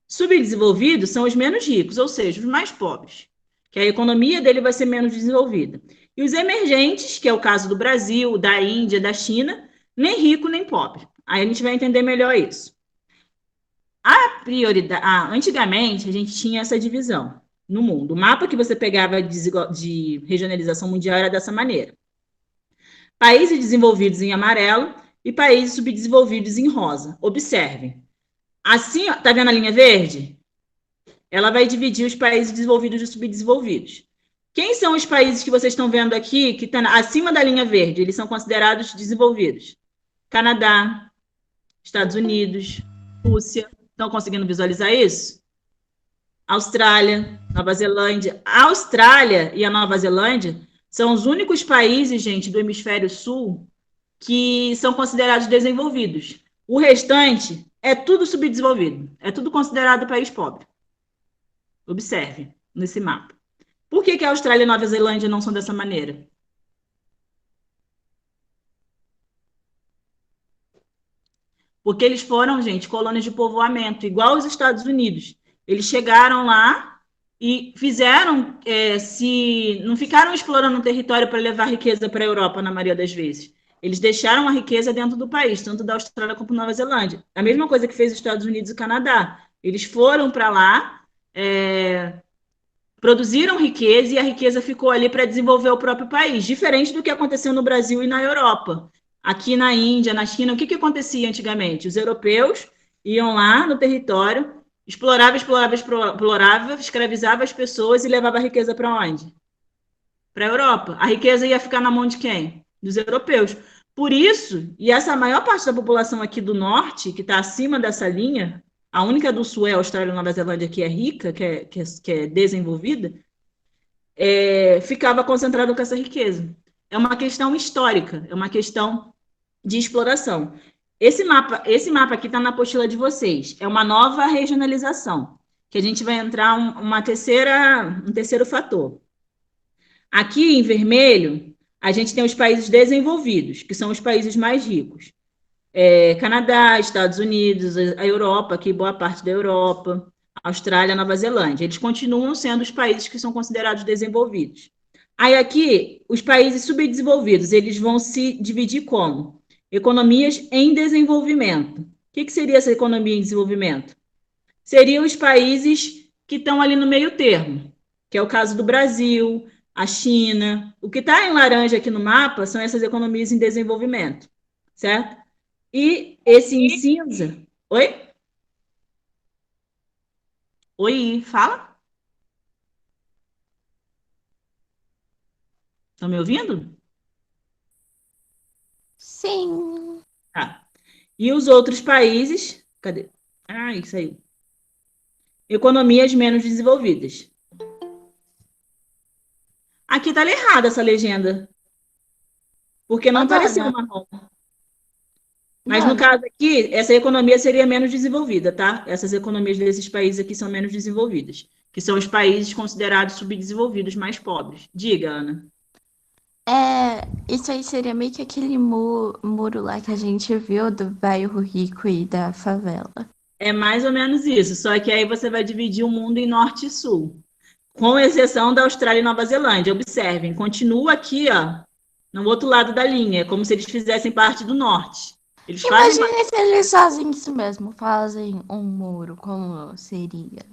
Subdesenvolvidos são os menos ricos, ou seja, os mais pobres, que a economia dele vai ser menos desenvolvida. E os emergentes, que é o caso do Brasil, da Índia, da China, nem rico nem pobre. Aí a gente vai entender melhor isso. Antigamente, a gente tinha essa divisão no mundo. O mapa que você pegava de regionalização mundial era dessa maneira. Países desenvolvidos em amarelo e países subdesenvolvidos em rosa. Observem. Assim, tá vendo a linha verde? Ela vai dividir os países desenvolvidos dos subdesenvolvidos. Quem são os países que vocês estão vendo aqui, que estão acima da linha verde? Eles são considerados desenvolvidos. Canadá, Estados Unidos, Rússia. Estão conseguindo visualizar isso? Austrália, Nova Zelândia. A Austrália e a Nova Zelândia são os únicos países, gente, do hemisfério sul que são considerados desenvolvidos. O restante é tudo subdesenvolvido. É tudo considerado país pobre. Observe nesse mapa. Por que a Austrália e a Nova Zelândia não são dessa maneira? Porque eles foram, gente, colônias de povoamento, igual os Estados Unidos. Eles chegaram lá e fizeram, não ficaram explorando o território para levar riqueza para a Europa, na maioria das vezes. Eles deixaram a riqueza dentro do país, tanto da Austrália como da Nova Zelândia. A mesma coisa que fez os Estados Unidos e o Canadá. Eles foram para lá, produziram riqueza e a riqueza ficou ali para desenvolver o próprio país, diferente do que aconteceu no Brasil e na Europa. Aqui na Índia, na China, o que acontecia antigamente? Os europeus iam lá no território, explorava, escravizava as pessoas e levava a riqueza para onde? Para a Europa. A riqueza ia ficar na mão de quem? dos europeus. Por isso, e essa maior parte da população aqui do norte, que está acima dessa linha, a única do sul é a Austrália e Nova Zelândia, que é rica, que é desenvolvida, ficava concentrado com essa riqueza. É uma questão histórica, é uma questão de exploração. Esse mapa aqui está na apostila de vocês. É uma nova regionalização, que a gente vai entrar um terceiro fator. Aqui em vermelho, a gente tem os países desenvolvidos, que são os países mais ricos. Canadá, Estados Unidos, a Europa, aqui boa parte da Europa, Austrália, Nova Zelândia. Eles continuam sendo os países que são considerados desenvolvidos. Aí aqui, os países subdesenvolvidos, eles vão se dividir como? Economias em desenvolvimento. O que seria essa economia em desenvolvimento? Seriam os países que estão ali no meio termo, que é o caso do Brasil, a China. O que está em laranja aqui no mapa são essas economias em desenvolvimento, certo? E esse em cinza... Oi? Oi, fala? Estão me ouvindo? Sim. Tá. E os outros países... Cadê? Isso aí. Economias menos desenvolvidas. Aqui está errada essa legenda. Porque não apareceu marrom. Mas no caso aqui, essa economia seria menos desenvolvida, tá? Essas economias desses países aqui são menos desenvolvidas, que são os países considerados subdesenvolvidos, mais pobres. Diga, Ana. Isso aí seria meio que aquele muro lá que a gente viu do bairro rico e da favela. É mais ou menos isso, só que aí você vai dividir o mundo em norte e sul, com exceção da Austrália e Nova Zelândia. Observem, continua aqui, ó, no outro lado da linha, como se eles fizessem parte do norte. Imagina se eles fazem isso mesmo, fazem um muro, como seria?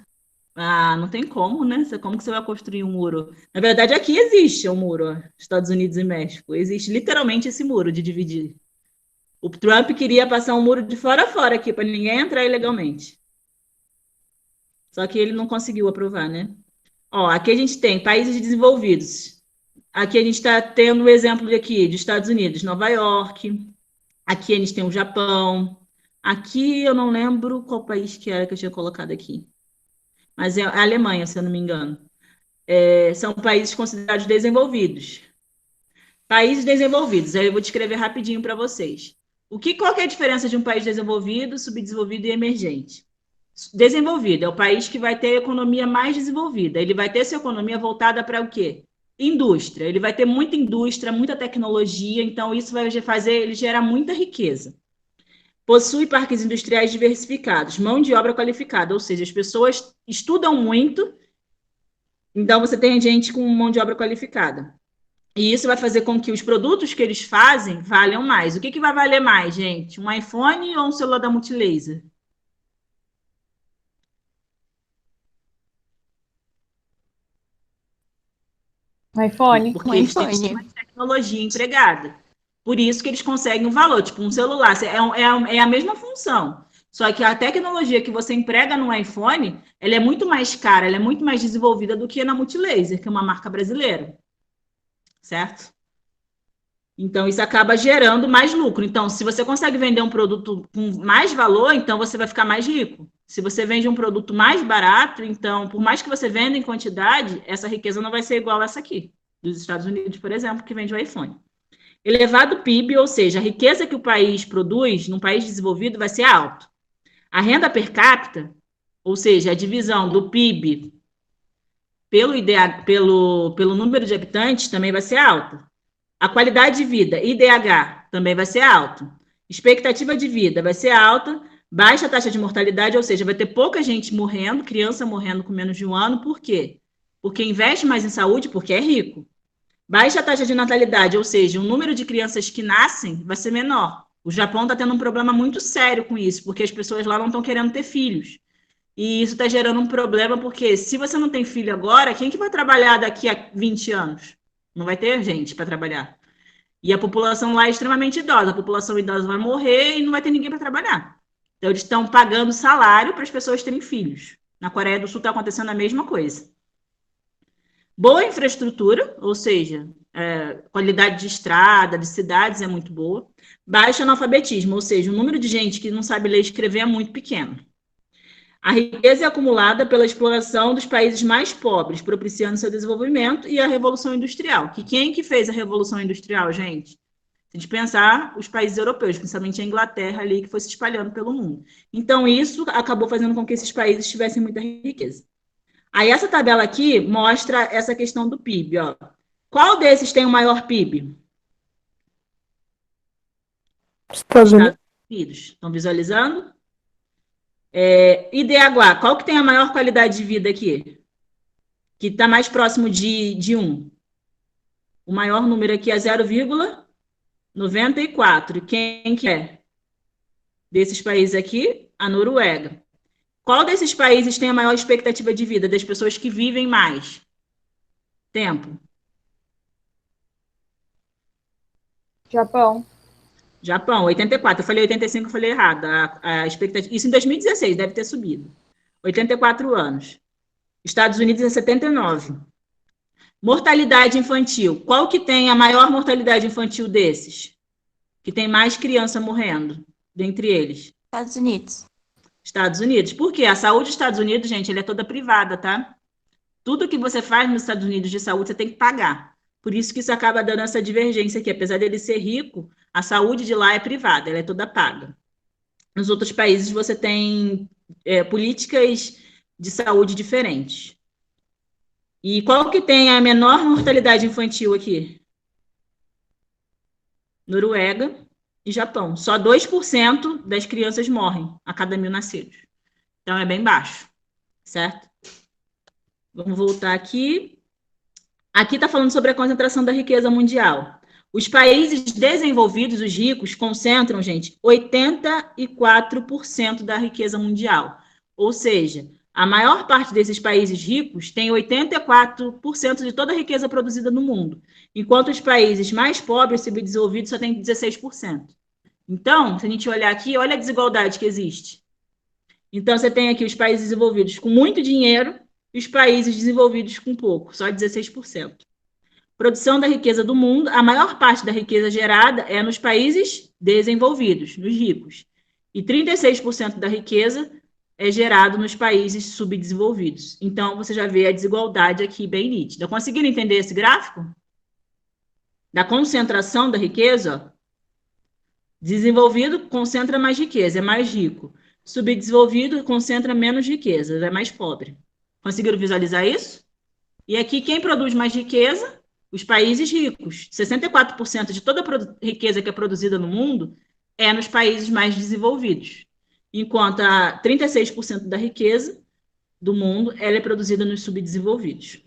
Não tem como, né? Como que você vai construir um muro? Na verdade, aqui existe um muro, ó, Estados Unidos e México. Existe literalmente esse muro de dividir. O Trump queria passar um muro de fora a fora aqui, para ninguém entrar ilegalmente. Só que ele não conseguiu aprovar, né? Ó, aqui a gente tem países desenvolvidos. Aqui a gente está tendo o exemplo aqui de Estados Unidos, Nova York. Aqui a gente tem o Japão. Aqui eu não lembro qual país que era que eu tinha colocado aqui. Mas é a Alemanha, se eu não me engano. São países considerados desenvolvidos. Países desenvolvidos. Aí eu vou descrever rapidinho para vocês. Qual que é a diferença de um país desenvolvido, subdesenvolvido e emergente? Desenvolvido é o país que vai ter a economia mais desenvolvida. Ele vai ter sua economia voltada para o quê? Indústria. Ele vai ter muita indústria, muita tecnologia, então isso vai fazer ele gerar muita riqueza. Possui parques industriais diversificados, mão de obra qualificada, ou seja, as pessoas estudam muito, então você tem gente com mão de obra qualificada. E isso vai fazer com que os produtos que eles fazem valham mais. O que vai valer mais, gente? Um iPhone ou um celular da Multilaser? iPhone. Porque eles têm mais tecnologia empregada. Por isso que eles conseguem um valor. Tipo, um celular é a mesma função. Só que a tecnologia que você emprega no iPhone, ela é muito mais cara, ela é muito mais desenvolvida do que na Multilaser, que é uma marca brasileira. Certo? Então, isso acaba gerando mais lucro. Então, se você consegue vender um produto com mais valor, então você vai ficar mais rico. Se você vende um produto mais barato, então, por mais que você venda em quantidade, essa riqueza não vai ser igual a essa aqui, dos Estados Unidos, por exemplo, que vende o iPhone. Elevado PIB, ou seja, a riqueza que o país produz num país desenvolvido vai ser alto. A renda per capita, ou seja, a divisão do PIB pelo número de habitantes, também vai ser alta. A qualidade de vida, IDH, também vai ser alto. Expectativa de vida vai ser alta. Baixa taxa de mortalidade, ou seja, vai ter pouca gente morrendo, criança morrendo com menos de 1 ano. Por quê? Porque investe mais em saúde, porque é rico. Baixa taxa de natalidade, ou seja, o número de crianças que nascem vai ser menor. O Japão está tendo um problema muito sério com isso, porque as pessoas lá não estão querendo ter filhos. E isso está gerando um problema, porque se você não tem filho agora, quem que vai trabalhar daqui a 20 anos? Não vai ter gente para trabalhar. E a população lá é extremamente idosa. A população idosa vai morrer e não vai ter ninguém para trabalhar. Então, eles estão pagando salário para as pessoas terem filhos. Na Coreia do Sul está acontecendo a mesma coisa. Boa infraestrutura, ou seja, qualidade de estrada, de cidades é muito boa. Baixo analfabetismo, ou seja, o número de gente que não sabe ler e escrever é muito pequeno. A riqueza é acumulada pela exploração dos países mais pobres, propiciando seu desenvolvimento, e a Revolução Industrial. Quem que fez a Revolução Industrial, gente? Se a gente pensar, os países europeus, principalmente a Inglaterra ali, que foi se espalhando pelo mundo. Então, isso acabou fazendo com que esses países tivessem muita riqueza. Aí, essa tabela aqui mostra essa questão do PIB, ó. Qual desses tem o maior PIB? Estados Unidos. Estados Unidos. Estão visualizando? IDH, qual que tem a maior qualidade de vida aqui? Que está mais próximo de 1. O maior número aqui é 0,94. Quem que é? Desses países aqui, a Noruega. Qual desses países tem a maior expectativa de vida? Das pessoas que vivem mais tempo? Japão. Japão, 84. Eu falei 85, eu falei errado. A expectativa... Isso em 2016, deve ter subido. 84 anos. Estados Unidos é 79. Mortalidade infantil. Qual que tem a maior mortalidade infantil desses? Que tem mais criança morrendo, dentre eles? Estados Unidos. Estados Unidos. Por quê? A saúde dos Estados Unidos, gente, ela é toda privada, tá? Tudo que você faz nos Estados Unidos de saúde, você tem que pagar. Por isso que isso acaba dando essa divergência aqui. Apesar dele ser rico, a saúde de lá é privada, ela é toda paga. Nos outros países, você tem políticas de saúde diferentes. E qual que tem a menor mortalidade infantil aqui? Noruega e Japão. Só 2% das crianças morrem a cada 1.000 nascidos. Então, é bem baixo, certo? Vamos voltar aqui. Aqui está falando sobre a concentração da riqueza mundial. Os países desenvolvidos, os ricos, concentram, gente, 84% da riqueza mundial. Ou seja, a maior parte desses países ricos tem 84% de toda a riqueza produzida no mundo, enquanto os países mais pobres, subdesenvolvidos, só têm 16%. Então, se a gente olhar aqui, olha a desigualdade que existe. Então, você tem aqui os países desenvolvidos com muito dinheiro e os países desenvolvidos com pouco, só 16%. Produção da riqueza do mundo, a maior parte da riqueza gerada é nos países desenvolvidos, nos ricos. E 36% da riqueza é gerado nos países subdesenvolvidos. Então, você já vê a desigualdade aqui bem nítida. Conseguiram entender esse gráfico? Da concentração da riqueza, ó. Desenvolvido concentra mais riqueza, é mais rico. Subdesenvolvido concentra menos riqueza, é mais pobre. Conseguiram visualizar isso? E aqui, quem produz mais riqueza? Os países ricos. 64% de toda a riqueza que é produzida no mundo é nos países mais desenvolvidos, enquanto a 36% da riqueza do mundo ela é produzida nos subdesenvolvidos.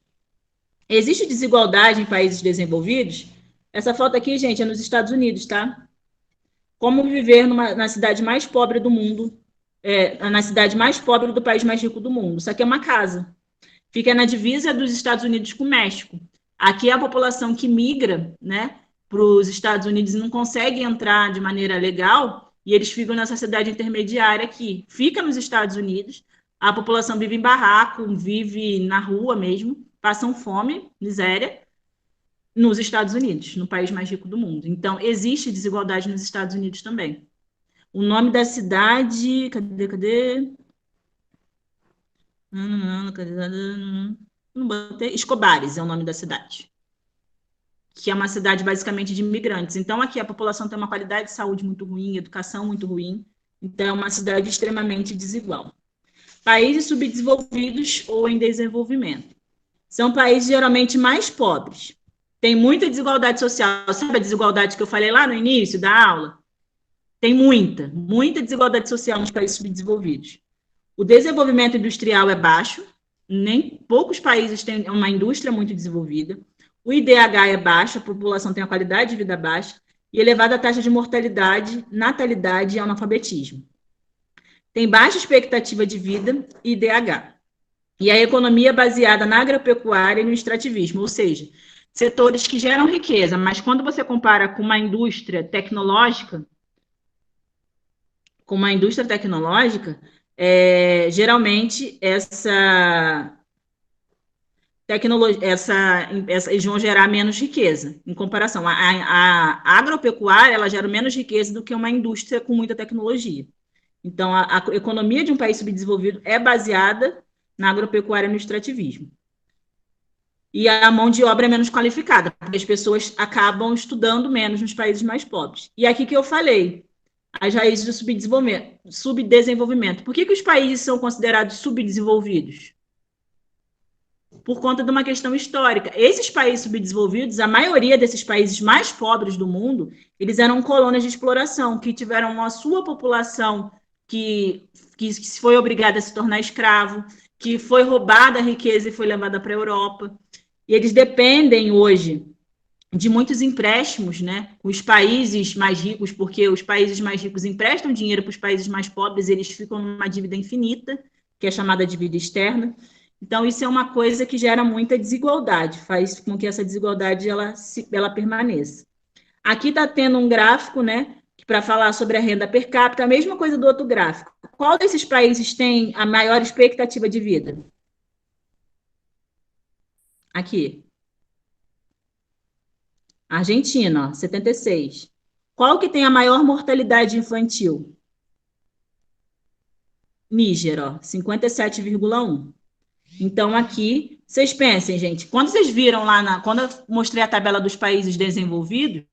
Existe desigualdade em países desenvolvidos? Essa foto aqui, gente, é nos Estados Unidos, tá? Como viver na cidade mais pobre do mundo, na cidade mais pobre do país mais rico do mundo. Isso aqui é uma casa. Fica na divisa dos Estados Unidos com o México. Aqui é a população que migra, né, para os Estados Unidos e não consegue entrar de maneira legal, e eles ficam nessa cidade intermediária aqui. Fica nos Estados Unidos, a população vive em barraco, vive na rua mesmo, passam fome, miséria, nos Estados Unidos, no país mais rico do mundo. Então, existe desigualdade nos Estados Unidos também. O nome da cidade... Cadê? Não botei. Escobares é o nome da cidade. Que é uma cidade basicamente de imigrantes. Então, aqui a população tem uma qualidade de saúde muito ruim, educação muito ruim. Então, é uma cidade extremamente desigual. Países subdesenvolvidos ou em desenvolvimento. São países geralmente mais pobres. Tem muita desigualdade social. Sabe a desigualdade que eu falei lá no início da aula? Tem muita desigualdade social nos países subdesenvolvidos. O desenvolvimento industrial é baixo, nem poucos países têm uma indústria muito desenvolvida. O IDH é baixo, a população tem uma qualidade de vida baixa e elevada taxa de mortalidade, natalidade e analfabetismo. Tem baixa expectativa de vida e IDH. E a economia é baseada na agropecuária e no extrativismo, ou seja, setores que geram riqueza, mas quando você compara com uma indústria tecnológica, geralmente eles vão gerar menos riqueza, em comparação. A agropecuária, ela gera menos riqueza do que uma indústria com muita tecnologia. Então, a economia de um país subdesenvolvido é baseada na agropecuária e no extrativismo. E a mão de obra é menos qualificada, porque as pessoas acabam estudando menos nos países mais pobres. E aqui que eu falei, as raízes do subdesenvolvimento. Por que os países são considerados subdesenvolvidos? Por conta de uma questão histórica. Esses países subdesenvolvidos, a maioria desses países mais pobres do mundo, eles eram colônias de exploração, que tiveram a sua população que foi obrigada a se tornar escravo, que foi roubada a riqueza e foi levada para a Europa. E eles dependem hoje de muitos empréstimos, né, com os países mais ricos, porque os países mais ricos emprestam dinheiro para os países mais pobres, eles ficam numa dívida infinita, que é chamada dívida externa. Então, isso é uma coisa que gera muita desigualdade, faz com que essa desigualdade ela permaneça. Aqui está tendo um gráfico, né, para falar sobre a renda per capita, a mesma coisa do outro gráfico. Qual desses países tem a maior expectativa de vida? Aqui. Argentina, ó, 76. Qual que tem a maior mortalidade infantil? Níger, ó, 57,1. Então, aqui, vocês pensem, gente, quando vocês viram lá, quando eu mostrei a tabela dos países desenvolvidos,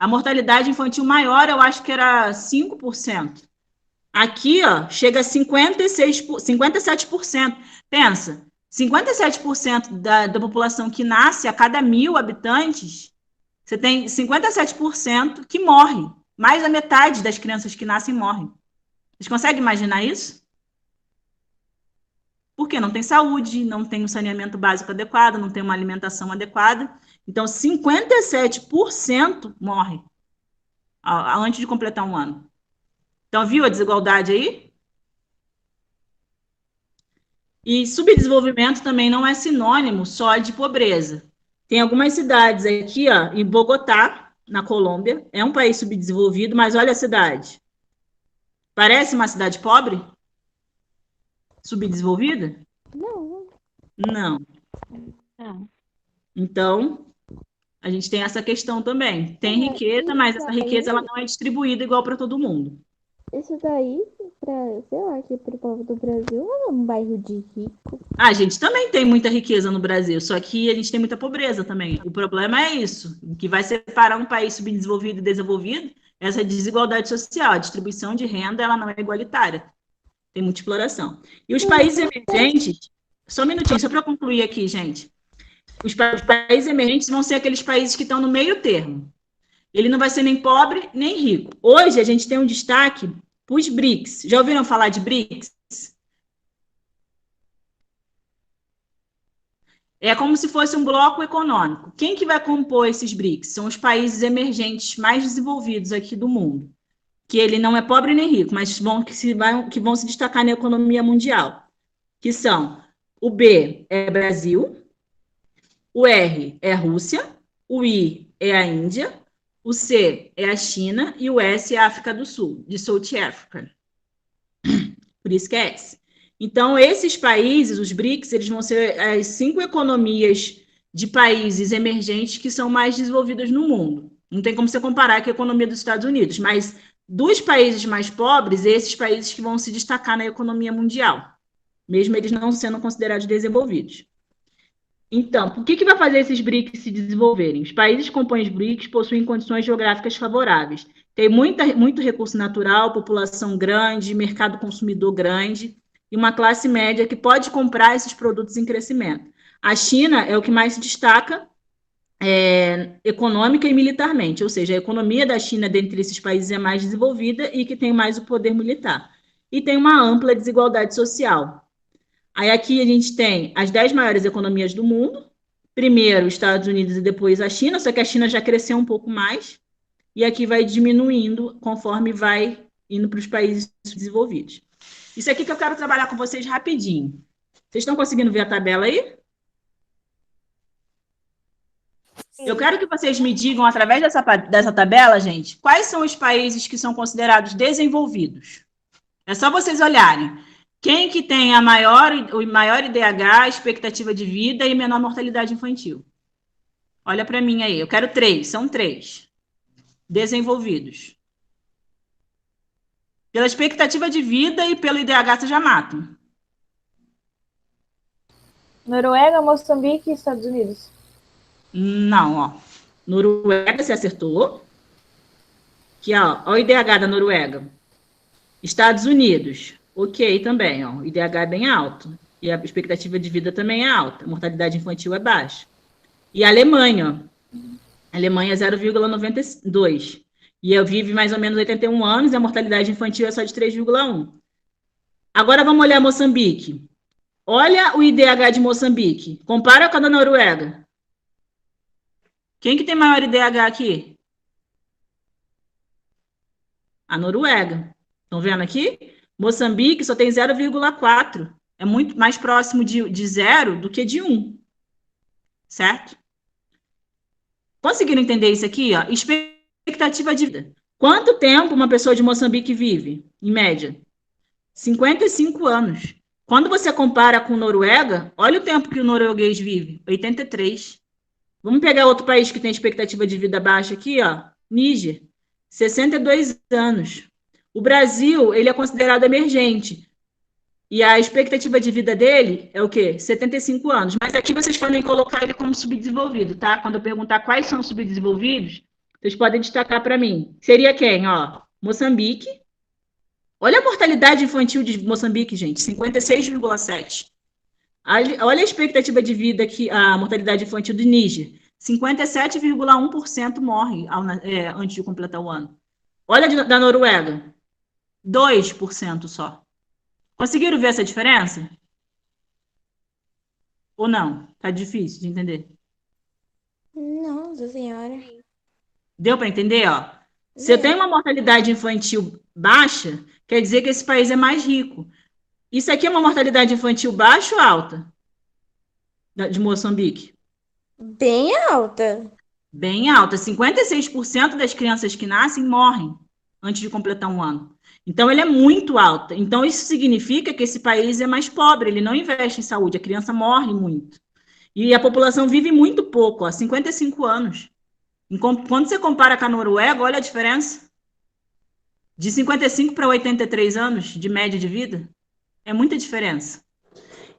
a mortalidade infantil maior, eu acho que era 5%. Aqui, ó, chega a 57%. Pensa, 57% da população que nasce a cada 1.000 habitantes, você tem 57% que morre. Mais da metade das crianças que nascem morrem. Vocês conseguem imaginar isso? Porque não tem saúde, não tem um saneamento básico adequado, não tem uma alimentação adequada. Então, 57% morre antes de completar um ano. Então, viu a desigualdade aí? E subdesenvolvimento também não é sinônimo só de pobreza. Tem algumas cidades aqui, ó, em Bogotá, na Colômbia, é um país subdesenvolvido, mas olha a cidade. Parece uma cidade pobre? Subdesenvolvida? Não. Não. Então, a gente tem essa questão também. Tem riqueza, mas essa riqueza ela não é distribuída igual para todo mundo. Isso daí, sei lá, aqui pro povo do Brasil, não é um bairro de rico. A gente também tem muita riqueza no Brasil, só que a gente tem muita pobreza também. O problema é isso, o que vai separar um país subdesenvolvido e desenvolvido, essa desigualdade social. A distribuição de renda ela não é igualitária. Tem muita exploração. E os países emergentes, só um minutinho, só para concluir aqui, gente. Os países emergentes vão ser aqueles países que estão no meio termo. Ele não vai ser nem pobre, nem rico. Hoje, a gente tem um destaque para os BRICS. Já ouviram falar de BRICS? É como se fosse um bloco econômico. Quem que vai compor esses BRICS? São os países emergentes mais desenvolvidos aqui do mundo. Que ele não é pobre nem rico, mas que vão se destacar na economia mundial. Que são o B é Brasil, o R é Rússia, o I é a Índia, o C é a China e o S é a África do Sul, de South Africa. Por isso que é S. Então, esses países, os BRICS, eles vão ser as 5 economias de países emergentes que são mais desenvolvidas no mundo. Não tem como você comparar com a economia dos Estados Unidos, mas dos países mais pobres, esses países que vão se destacar na economia mundial, mesmo eles não sendo considerados desenvolvidos. Então, por que vai fazer esses BRICS se desenvolverem? Os países que compõem os BRICS possuem condições geográficas favoráveis. Tem muito recurso natural, população grande, mercado consumidor grande e uma classe média que pode comprar esses produtos em crescimento. A China é o que mais se destaca econômica e militarmente, ou seja, a economia da China dentre esses países é mais desenvolvida e que tem mais o poder militar. E tem uma ampla desigualdade social. Aí aqui a gente tem as 10 maiores economias do mundo, primeiro os Estados Unidos e depois a China, só que a China já cresceu um pouco mais, e aqui vai diminuindo conforme vai indo para os países desenvolvidos. Isso aqui que eu quero trabalhar com vocês rapidinho. Vocês estão conseguindo ver a tabela aí? Sim. Eu quero que vocês me digam, através dessa tabela, gente, quais são os países que são considerados desenvolvidos. É só vocês olharem. Quem que tem o maior IDH, expectativa de vida e menor mortalidade infantil? Olha para mim aí, eu quero 3, são 3 desenvolvidos. Pela expectativa de vida e pelo IDH, você já mata. Noruega, Moçambique e Estados Unidos. Não, ó. Noruega, você acertou. Aqui, ó o IDH da Noruega. Estados Unidos, ok também, ó. O IDH é bem alto. E a expectativa de vida também é alta. A mortalidade infantil é baixa. E a Alemanha, ó. A Alemanha é 0,92. E eu vive mais ou menos 81 anos e a mortalidade infantil é só de 3,1. Agora vamos olhar Moçambique. Olha o IDH de Moçambique. Compara com a da Noruega. Quem que tem maior IDH aqui? A Noruega. Estão vendo aqui? Moçambique só tem 0,4. É muito mais próximo de 0 do que de 1. Certo? Conseguiram entender isso aqui? Ó? Expectativa de vida. Quanto tempo uma pessoa de Moçambique vive, em média? 55 anos. Quando você compara com Noruega, olha o tempo que o norueguês vive, 83. Vamos pegar outro país que tem expectativa de vida baixa aqui, ó, Níger, 62 anos. O Brasil, ele é considerado emergente. E a expectativa de vida dele é o quê? 75 anos. Mas aqui vocês podem colocar ele como subdesenvolvido, tá? Quando eu perguntar quais são os subdesenvolvidos, vocês podem destacar para mim. Seria quem? Ó, Moçambique. Olha a mortalidade infantil de Moçambique, gente, 56,7. Olha a expectativa de vida aqui, a mortalidade infantil do Níger. 57,1% morre antes de completar o ano. Olha da Noruega. 2% só. Conseguiram ver essa diferença? Ou não? Tá difícil de entender. Nossa senhora. Deu para entender, ó? Se eu tenho uma mortalidade infantil baixa, quer dizer que esse país é mais rico. Isso aqui é uma mortalidade infantil baixa ou alta? De Moçambique? Bem alta. Bem alta. 56% das crianças que nascem morrem antes de completar um ano. Então, ele é muito alto. Então, isso significa que esse país é mais pobre, ele não investe em saúde, a criança morre muito. E a população vive muito pouco, ó, 55 anos. Quando você compara com a Noruega, olha a diferença. De 55 para 83 anos de média de vida, é muita diferença.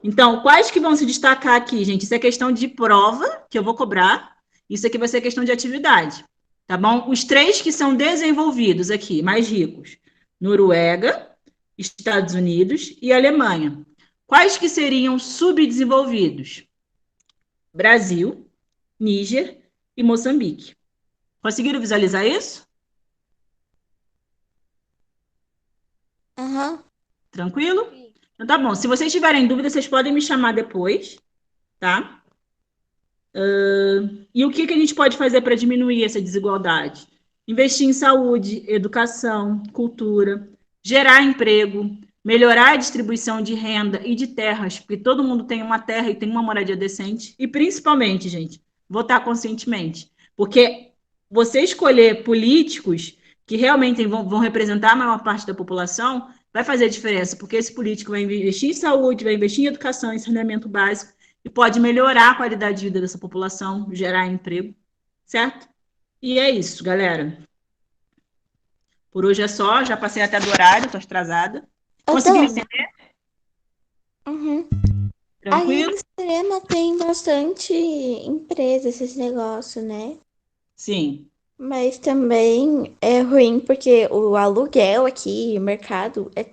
Então, quais que vão se destacar aqui, gente? Isso é questão de prova, que eu vou cobrar. Isso aqui vai ser questão de atividade, tá bom? Os 3 que são desenvolvidos aqui, mais ricos. Noruega, Estados Unidos e Alemanha. Quais que seriam subdesenvolvidos? Brasil, Níger e Moçambique. Conseguiram visualizar isso? Aham. Tranquilo? Então tá bom. Se vocês tiverem dúvida, vocês podem me chamar depois, tá? E o que a gente pode fazer para diminuir essa desigualdade? Investir em saúde, educação, cultura, gerar emprego, melhorar a distribuição de renda e de terras, porque todo mundo tem uma terra e tem uma moradia decente. E principalmente, gente, votar conscientemente. Porque você escolher políticos que realmente vão representar a maior parte da população vai fazer diferença, porque esse político vai investir em saúde, vai investir em educação, em saneamento básico, e pode melhorar a qualidade de vida dessa população, gerar emprego, certo? E é isso, galera. Por hoje é só, já passei até do horário, tô atrasada. Conseguiram entender? Uhum. Tranquilo? Aí em Extrema tem bastante empresa, esses negócios, né? Sim. Mas também é ruim porque o aluguel aqui, o mercado, é